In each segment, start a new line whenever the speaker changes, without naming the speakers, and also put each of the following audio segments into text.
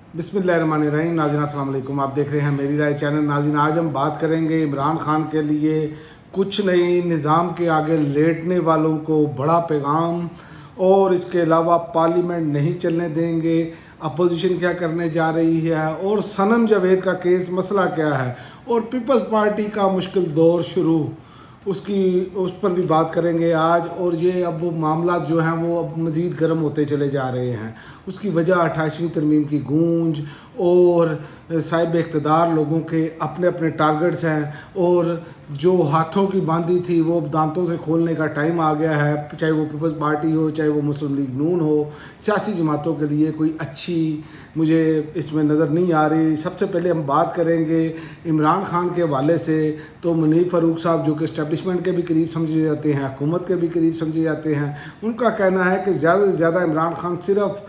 बिस्मिल्लाहिर्रहमानिर्रहीम। नाज़रीन अस्सलाम वालेकुम। आप देख रहे हैं मेरी राय चैनल। नाज़रीन आज हम बात करेंगे इमरान खान के लिए कुछ नहीं, निज़ाम के आगे लेटने वालों को बड़ा पैगाम, और इसके अलावा पार्लियामेंट नहीं चलने देंगे, अपोजिशन क्या करने जा रही है, और सनम जावेद का केस मसला क्या है, और पीपल्स पार्टी का मुश्किल दौर शुरू, उस पर भी बात करेंगे आज। और ये अब वो मामला जो हैं वो अब मज़ीद गर्म होते चले जा रहे हैं। उसकी वजह 28वीं तरमीम की गूंज और साहिब इक़्तिदार लोगों के अपने अपने टारगेट्स हैं, और जो हाथों की बांधी थी वो दांतों से खोलने का टाइम आ गया है। चाहे वो पीपल्स पार्टी हो, चाहे वो मुस्लिम लीग नून हो, सियासी जमातों के लिए कोई अच्छी मुझे इसमें नज़र नहीं आ रही। सबसे पहले हम बात करेंगे इमरान खान के हवाले से। तो मुनीर फ़ारूक साहब, जो कि इस्टेब्लिशमेंट के भी करीब समझे जाते हैं, हुकूमत के भी करीब समझे जाते हैं, उनका कहना है कि ज़्यादा से ज़्यादा इमरान खान सिर्फ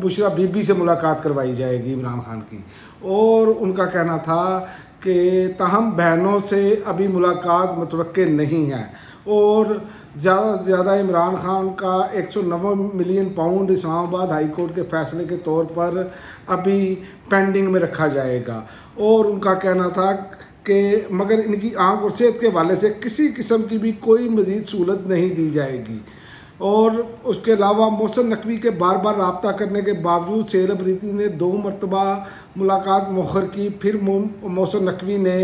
बुशरा बीबी से मुलाकात करवाई जाएगी इमरान खान की। और उनका कहना था कि ताहम बहनों से अभी मुलाकात मुतवक्के नहीं है, और ज़्यादा से ज़्यादा इमरान खान का 190 million pound Islamabad high court के फ़ैसले के तौर पर अभी पेंडिंग में रखा जाएगा। और उनका कहना था कि मगर इनकी आँख और सेहत के हवाले से किसी किस्म की भी कोई मज़ीद सहूलत नहीं दी जाएगी। और उसके अलावा मोहसिन नकवी के बार बार रब्ता करने के बावजूद सेहल अफरीदी ने 2 मरतबा मुलाकात मौखर की। फिर मोहसिन नकवी ने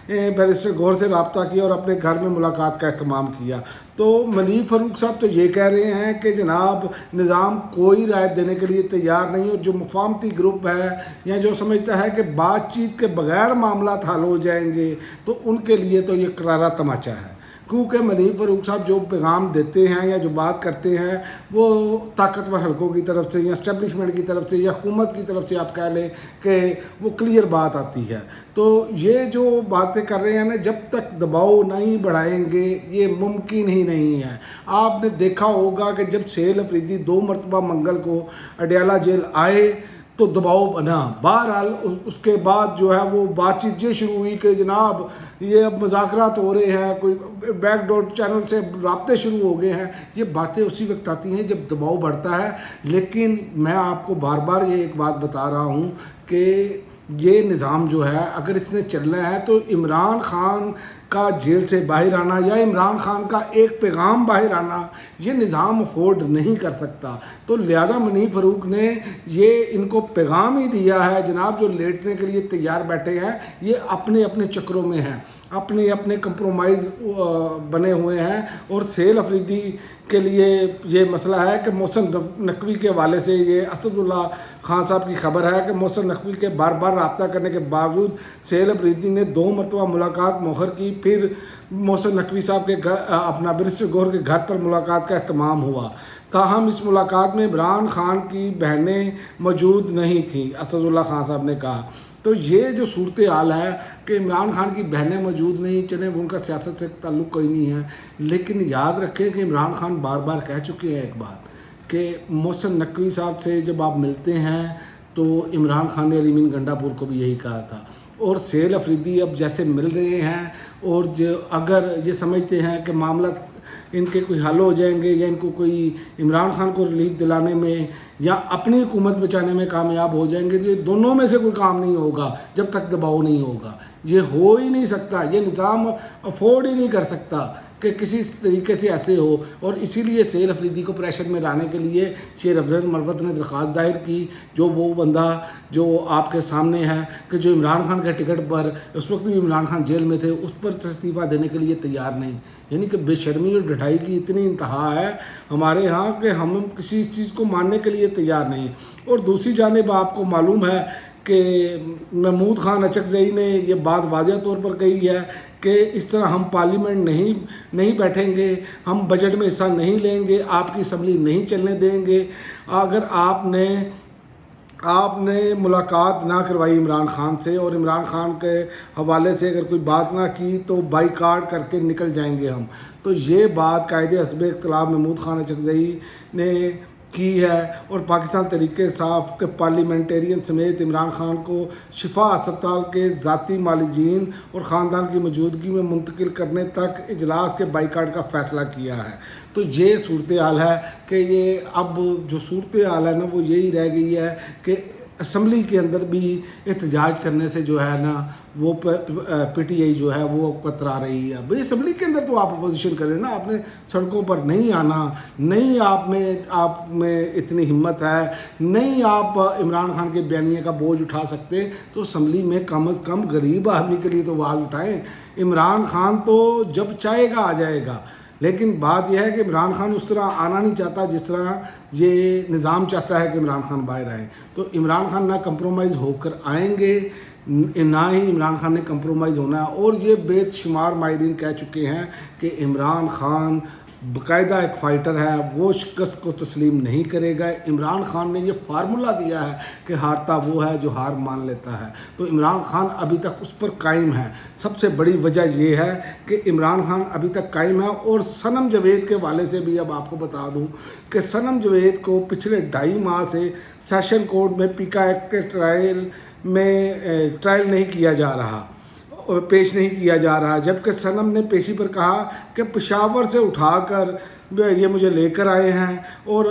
बैरिस्टर गौहर से रब्ता किया और अपने घर में मुलाकात का अहतमाम किया। तो मुनीर फ़ारूक साहब तो ये कह रहे हैं कि जनाब निज़ाम कोई राय देने के लिए तैयार नहीं, और जो मुफाहमती ग्रुप है या जो समझता है कि बातचीत के बगैर मामला हल हो जाएंगे, तो उनके लिए तो ये करारा तमाचा है। क्योंकि मुनीर फ़ारूक साहब जो पैगाम देते हैं या जो बात करते हैं वो ताकतवर हलकों की तरफ से या इस्टेब्लिशमेंट की तरफ से या हुकूमत की तरफ से आप कह लें कि वो क्लियर बात आती है। तो ये जो बातें कर रहे हैं ना, जब तक दबाव नहीं बढ़ाएंगे ये मुमकिन ही नहीं है। आपने देखा होगा कि जब सेहल अफरीदी 2 मरतबा मंगल को अडयाला जेल आए तो दबाव बना। बहरहाल उसके बाद जो है वो बातचीत ये शुरू हुई कि जनाब ये अब मुज़ाकरात हो रहे हैं, कोई बैकडोर चैनल से राब्ते शुरू हो गए हैं। ये बातें उसी वक्त आती हैं जब दबाव बढ़ता है। लेकिन मैं आपको बार बार ये एक बात बता रहा हूँ कि ये निज़ाम जो है अगर इसने चलना है तो इमरान खान का जेल से बाहर आना या इमरान खान का एक पैगाम बाहर आना ये निज़ाम अफोर्ड नहीं कर सकता। तो लिहाजा मुनीर फ़ारूक ने ये इनको पैगाम ही दिया है, जनाब जो लेटने के लिए तैयार बैठे हैं ये अपने अपने चक्रों में हैं, अपने अपने कंप्रोमाइज़ बने हुए हैं। और सेहल अफरीदी के लिए ये मसला है कि मोहसिन नकवी के हवाले से ये असदुल्ला खान साहब की खबर है कि मोहसिन नकवी के बार बार रब्ता करने के बावजूद सेहल अफरीदी ने 2 मरतबा मुलाकात मौखर की। फिर मोहसिन नकवी साहब के घर अपना बैरिस्टर गौहर के घर पर मुलाकात का अहतमाम हुआ। ताहम इस मुलाकात में इमरान खान की बहनें मौजूद नहीं थीं, असदुल्ला खान साहब ने कहा। तो ये जो सूरत हाल है कि इमरान खान की बहनें मौजूद नहीं, चले उनका सियासत से ताल्लुक़ कोई नहीं है, लेकिन याद रखें कि इमरान खान बार बार कह चुके हैं एक बात कि मोहसिन नकवी साहब से जब आप मिलते हैं तो इमरान खान ने अली गंडापुर को भी यही कहा था। और सेहल अफरीदी अब जैसे मिल रहे हैं और जो अगर ये समझते हैं कि मामला इनके कोई हल हो जाएंगे या इनको कोई इमरान खान को रिलीफ दिलाने में या अपनी हुकूमत बचाने में कामयाब हो जाएंगे, तो ये दोनों में से कोई काम नहीं होगा जब तक दबाव नहीं होगा। ये हो ही नहीं सकता, ये निज़ाम अफोर्ड ही नहीं कर सकता कि किसी तरीके से ऐसे हो। और इसीलिए सेहल अफरीदी को प्रेशर में लाने के लिए शेर अफजल मरवत ने दरख्वास्त जाहिर की, जो वो बंदा जो आपके सामने है कि जो इमरान खान के टिकट पर उस वक्त भी इमरान खान जेल में थे उस पर इस्तीफ़ा देने के लिए तैयार नहीं। यानी कि बेशर्मी और ढिठाई की इतनी इंतहा है हमारे यहाँ कि हम किसी चीज़ को मानने के लिए तैयार नहीं। और दूसरी जानिब आपको मालूम है कि महमूद खान अचकज़ई ने ये बात वाज़ेह तौर पर कही है कि इस तरह हम पार्लियामेंट नहीं बैठेंगे, हम बजट में हिस्सा नहीं लेंगे, आपकी असम्बली नहीं चलने देंगे। अगर आपने मुलाकात ना करवाई इमरान खान से और इमरान खान के हवाले से अगर कोई बात ना की तो बाइकाट करके निकल जाएंगे हम। तो ये बात कायदे हस्ब इख्तिलाफ महमूद खान अचकज़ई ने کی ہے اور پاکستان تحریک انصاف کے پارلیمنٹرین سمیت عمران خان کو شفا اسپتال کے ذاتی معالجین اور خاندان کی موجودگی میں منتقل کرنے تک اجلاس کے بائیکاٹ کا فیصلہ کیا ہے۔ تو یہ صورتحال ہے کہ یہ اب جو صورتحال ہے نا وہ یہی رہ گئی ہے کہ اسمبلی کے اندر بھی احتجاج کرنے سے جو ہے نا وہ پی ٹی آئی جو ہے وہ کترا رہی ہے۔ بھئی اسمبلی کے اندر تو آپ اپوزیشن کریں نا، آپ نے سڑکوں پر نہیں آنا، نہیں آپ میں اتنی ہمت ہے، نہیں آپ عمران خان کے بیانیے کا بوجھ اٹھا سکتے تو اسمبلی میں کم از کم غریب آدمی کے لیے تو آواز اٹھائیں۔ عمران خان تو جب چاہے گا آ جائے گا، لیکن بات یہ ہے کہ عمران خان اس طرح آنا نہیں چاہتا جس طرح یہ نظام چاہتا ہے کہ عمران خان باہر آئیں۔ تو عمران خان نہ کمپرومائز ہو کر آئیں گے، نہ ہی عمران خان نے کمپرومائز ہونا ہے، اور یہ بے شمار ماہرین کہہ چکے ہیں کہ عمران خان باقاعدہ ایک فائٹر ہے، وہ شکست کو تسلیم نہیں کرے گا۔ عمران خان نے یہ فارمولہ دیا ہے کہ ہارتا وہ ہے جو ہار مان لیتا ہے، تو عمران خان ابھی تک اس پر قائم ہے۔ سب سے بڑی وجہ یہ ہے کہ عمران خان ابھی تک قائم ہے۔ اور صنم جاوید کے حوالے سے بھی اب آپ کو بتا دوں کہ صنم جاوید کو پچھلے 2.5 ماہ سے سیشن کورٹ میں پیکا ایکٹ کے ٹرائل نہیں کیا جا رہا، پیش نہیں کیا جا رہا، جبکہ صنم نے پیشی پر کہا کہ پشاور سے اٹھا کر یہ مجھے لے کر آئے ہیں اور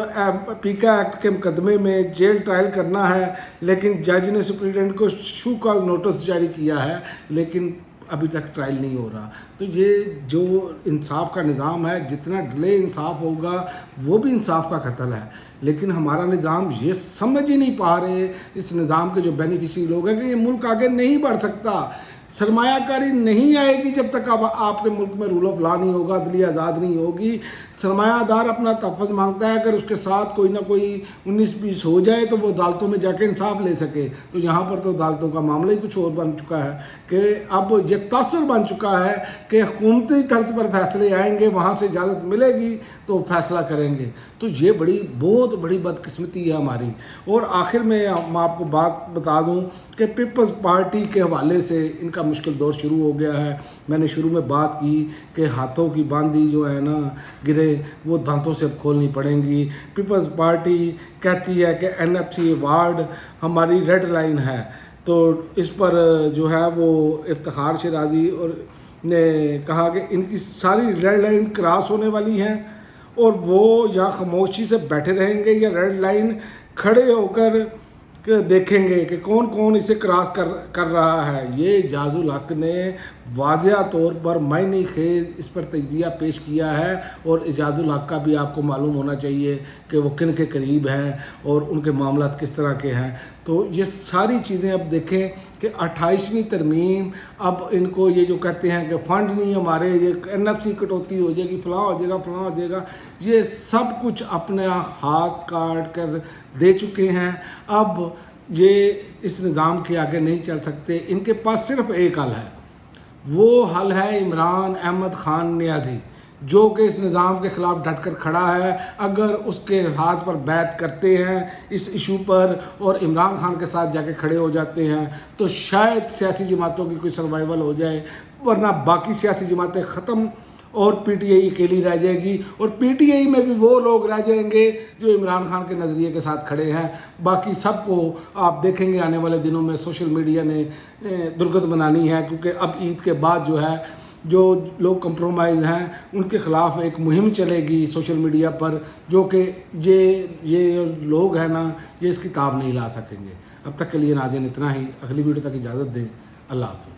پیکا ایکٹ کے مقدمے میں جیل ٹرائل کرنا ہے، لیکن جج نے سپرنٹینڈنٹ کو شو کاز نوٹس جاری کیا ہے، لیکن ابھی تک ٹرائل نہیں ہو رہا۔ تو یہ جو انصاف کا نظام ہے، جتنا ڈیلے انصاف ہوگا وہ بھی انصاف کا قتل ہے، لیکن ہمارا نظام یہ سمجھ ہی نہیں پا رہے، اس نظام کے جو بینیفیشری لوگ ہیں، کہ یہ ملک آگے نہیں بڑھ سکتا، سرمایہ کاری نہیں آئے گی جب تک اب آپ کے ملک میں رول آف لا نہیں ہوگا، عدلیہ آزاد نہیں ہوگی۔ سرمایہ دار اپنا تحفظ مانگتا ہے، اگر اس کے ساتھ کوئی نہ کوئی 19-20 ہو جائے تو وہ عدالتوں میں جا کے انصاف لے سکے۔ تو یہاں پر تو عدالتوں کا معاملہ ہی کچھ اور بن چکا ہے کہ اب یہ تاثر بن چکا ہے کہ حکومتی طرز پر فیصلے آئیں گے، وہاں سے اجازت ملے گی تو فیصلہ کریں گے۔ تو یہ بہت بڑی بدقسمتی ہے ہماری۔ اور آخر میں آپ کو بات بتا دوں کہ پیپلز پارٹی کے حوالے سے ان کا مشکل دور شروع ہو گیا ہے۔ میں نے شروع میں بات کی کہ ہاتھوں کی باندھی جو ہے نا گرے، وہ دانتوں سے اب کھولنی پڑیں گی۔ پیپلز پارٹی کہتی ہے کہ NFC ایوارڈ ہماری ریڈ لائن ہے، تو اس پر جو ہے وہ افتخار شیرازی اور نے کہا کہ ان کی ساری ریڈ لائن کراس ہونے والی ہیں، اور وہ یا خاموشی سے بیٹھے رہیں گے یا ریڈ لائن کھڑے ہو کر دیکھیں گے کہ کون کون اسے کراس کر رہا ہے۔ یہ اعجاز الحق نے واضح طور پر معنی خیز اس پر تجزیہ پیش کیا ہے، اور اعجاز الحق کا بھی آپ کو معلوم ہونا چاہیے کہ وہ کن کے قریب ہیں اور ان کے معاملات کس طرح کے ہیں۔ تو یہ ساری چیزیں اب دیکھیں کہ 28ویں ترمیم، اب ان کو یہ جو کہتے ہیں کہ فنڈ نہیں ہمارے، یہ NFC کٹوتی ہو جائے گی، فلاں ہو جائے گا، فلاں ہو جائے گا، یہ سب کچھ اپنا ہاتھ کاٹ کر دے چکے ہیں۔ اب یہ اس نظام کے آگے نہیں چل سکتے، ان کے پاس صرف ایک حل ہے، وہ حل ہے عمران احمد خان نیازی، جو کہ اس نظام کے خلاف ڈٹ کر کھڑا ہے۔ اگر اس کے ہاتھ پر بیعت کرتے ہیں اس ایشو پر اور عمران خان کے ساتھ جا کے کھڑے ہو جاتے ہیں تو شاید سیاسی جماعتوں کی کوئی سروائیول ہو جائے، ورنہ باقی سیاسی جماعتیں ختم اور پی ٹی آئی اکیلی رہ جائے گی، اور پی ٹی آئی میں بھی وہ لوگ رہ جائیں گے جو عمران خان کے نظریے کے ساتھ کھڑے ہیں۔ باقی سب کو آپ دیکھیں گے آنے والے دنوں میں سوشل میڈیا نے درگت بنانی ہے، کیونکہ اب عید کے بعد جو ہے جو لوگ کمپرومائز ہیں ان کے خلاف ایک مہم چلے گی سوشل میڈیا پر، جو کہ یہ لوگ ہیں نا یہ اس کی تاب نہیں لا سکیں گے۔ اب تک کے لیے ناظرین اتنا ہی، اگلی ویڈیو تک اجازت دیں، اللہ حافظ۔